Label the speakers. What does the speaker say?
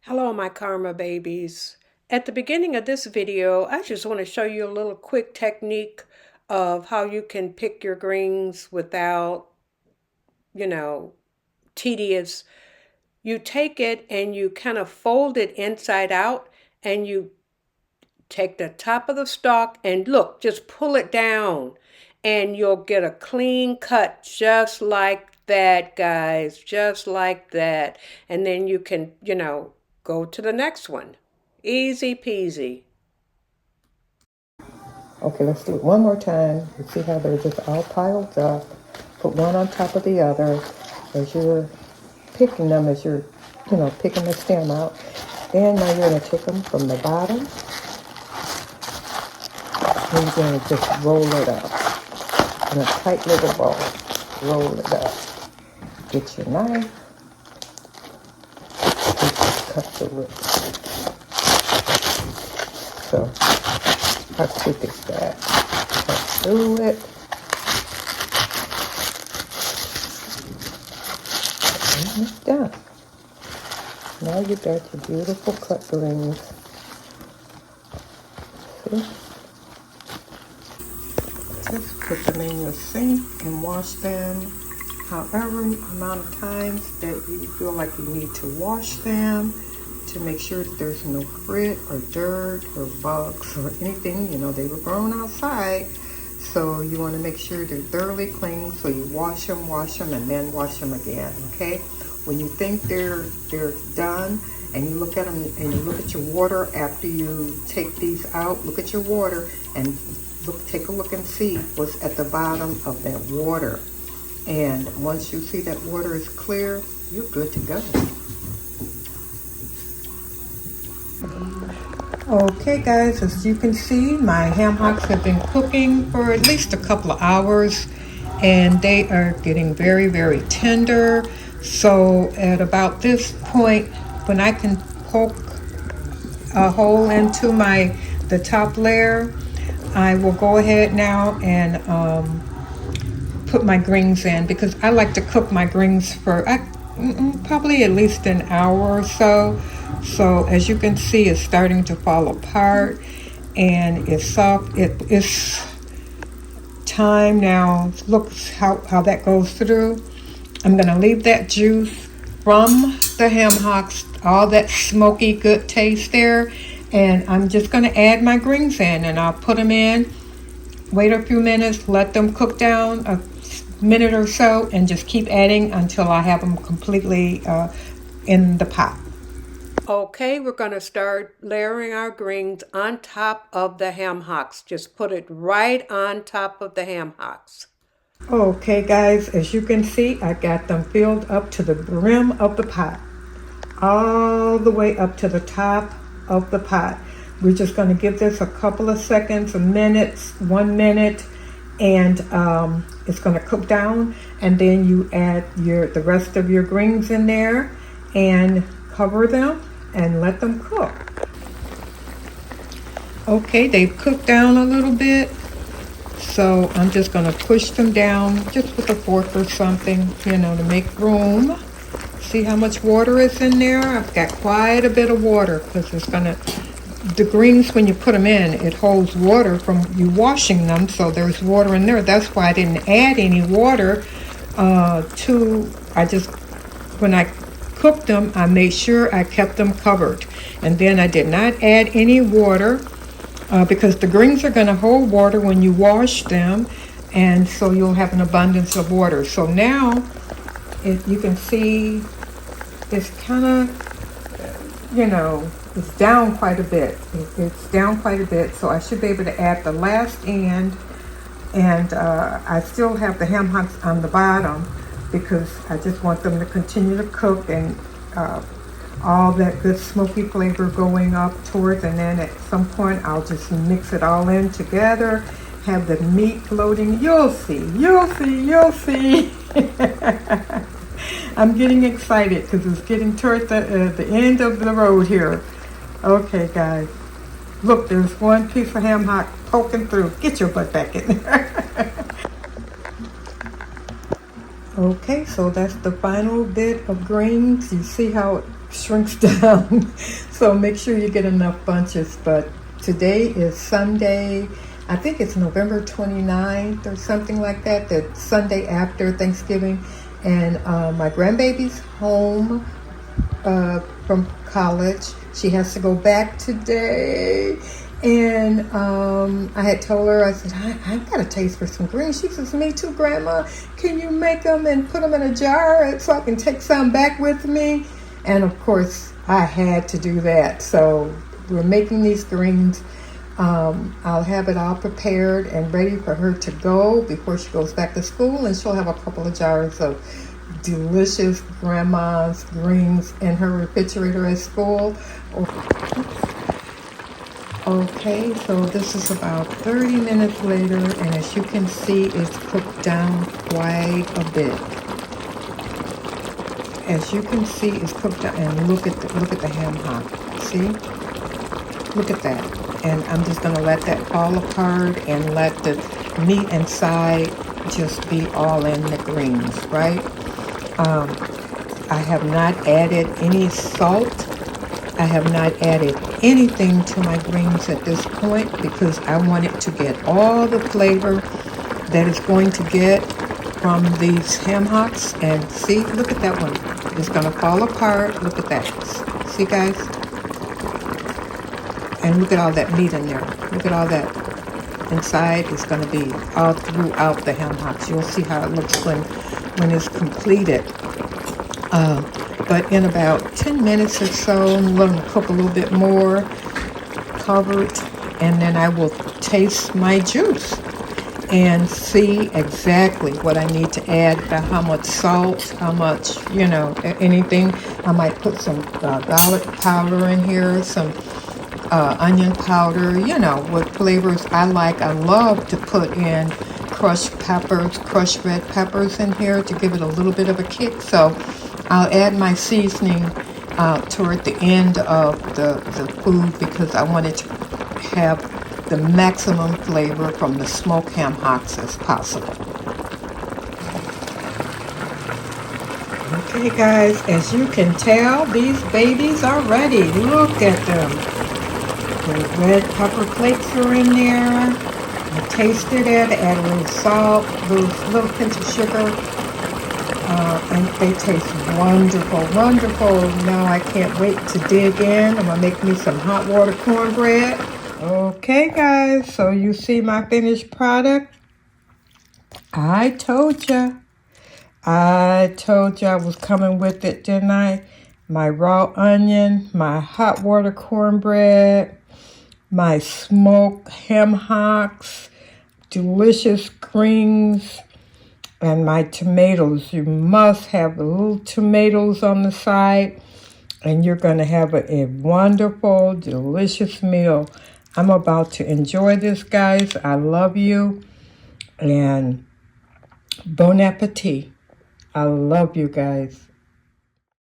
Speaker 1: Hello, my karma babies. At the beginning of this video, I just want to show you a little quick technique of how you can pick your greens without, tedious. You take it and you kind of fold it inside out and you take the top of the stalk and look, just pull it down and you'll get a clean cut just like that, guys, just like that. And then you can, go to the next one. Easy peasy.
Speaker 2: Okay, let's do it one more time. You see how they're just all piled up. Put one on top of the other as you're picking them, as you're, picking the stem out. Then now you're going to take them from the bottom. And you're going to just roll it up in a tight little ball. Roll it up. Get your knife. And just cut the root. So, how quick is that? Cut through it. And it's done. Now you got your beautiful cut greens. See? Just put them in your sink and wash them however amount of times that you feel like you need to wash them to make sure that there's no grit or dirt or bugs or anything. They were grown outside, so you want to make sure they're thoroughly clean. So you wash them, and then wash them again. Okay, when you think they're done, and you look at them and you look at your water after you take these out, look at your water and take a look and see what's at the bottom of that water. And once you see that water is clear, you're good to go. Okay guys, as you can see, my ham hocks have been cooking for at least a couple of hours and they are getting very, very tender. So at about this point, when I can poke a hole into the top layer, I will go ahead now and put my greens in, because I like to cook my greens for probably at least an hour or so. So as you can see, it's starting to fall apart and it's soft. It's time now. Look how that goes through. I'm going to leave that juice from the ham hocks, all that smoky good taste there, and I'm just going to add my greens in, and I'll put them in, wait a few minutes, let them cook down a minute or so, and just keep adding until I have them completely in the pot.
Speaker 1: Okay, we're going to start layering our greens on top of the ham hocks. Just put it right on top of the ham hocks.
Speaker 2: Okay guys, as you can see, I got them filled up to the brim of the pot, all the way up to the top of the pot. We're just going to give this a couple of seconds, a minute, 1 minute, and it's going to cook down, and then you add the rest of your greens in there and cover them and let them cook. Okay, they've cooked down a little bit, so I'm just going to push them down just with a fork or something, to make room. See how much water is in there? I've got quite a bit of water, because the greens, when you put them in, it holds water from you washing them, so there's water in there. That's why I didn't add any water when I cooked them, I made sure I kept them covered. And then I did not add any water because the greens are going to hold water when you wash them, and so you'll have an abundance of water. So now you can see it's kind of, it's down quite a bit. It's down quite a bit, so I should be able to add the last end, and I still have the ham hocks on the bottom because I just want them to continue to cook and all that good smoky flavor going up towards, and then at some point I'll just mix it all in together, have the meat floating. You'll see. I'm getting excited because it's getting toward the end of the road here. Okay, guys. Look, there's one piece of ham hock poking through. Get your butt back in there. Okay, so that's the final bit of greens. You see how shrinks down. So make sure you get enough bunches. But today is Sunday. I think it's November 29th or something like that, the Sunday after Thanksgiving. And my grandbaby's home from college. She has to go back today. And I had told her, I said, I got a taste for some greens. She says, me too, Grandma. Can you make them and put them in a jar so I can take some back with me? And of course, I had to do that. So we're making these greens. I'll have it all prepared and ready for her to go before she goes back to school. And she'll have a couple of jars of delicious grandma's greens in her refrigerator at school. Okay, so this is about 30 minutes later, and as you can see, it's cooked down quite a bit. As you can see, it's cooked down, and look at the ham hock. See? Look at that. And I'm just gonna let that fall apart and let the meat inside just be all in the greens, right? I have not added any salt. I have not added anything to my greens at this point because I want it to get all the flavor that it's going to get from these ham hocks. And see, look at that one. It's going to fall apart. Look at that. See, guys? And look at all that meat in there. Look at all that inside. It's going to be all throughout the ham hocks. You'll see how it looks when it's completed. But in about 10 minutes or so, I'm going to cook a little bit more, covered, and then I will taste my juice and see exactly what I need to add, how much salt, how much, anything. I might put some garlic powder in here, some onion powder, what flavors I like. I love to put in crushed peppers, crushed red peppers in here to give it a little bit of a kick. So I'll add my seasoning toward the end of the food because I want it to have the maximum flavor from the smoked ham hocks as possible. Okay, guys, as you can tell, these babies are ready. Look at them. The red pepper flakes are in there. I tasted it, add a little salt, little pinch of sugar. And they taste wonderful, wonderful. Now I can't wait to dig in. I'm going to make me some hot water cornbread. Okay, guys, so you see my finished product. I told you I was coming with it, didn't I? My raw onion, my hot water cornbread, my smoked ham hocks, delicious greens, and my tomatoes. You must have the little tomatoes on the side, and you're going to have a wonderful, delicious meal. I'm about to enjoy this, guys. I love you, and bon appetit. I love you guys.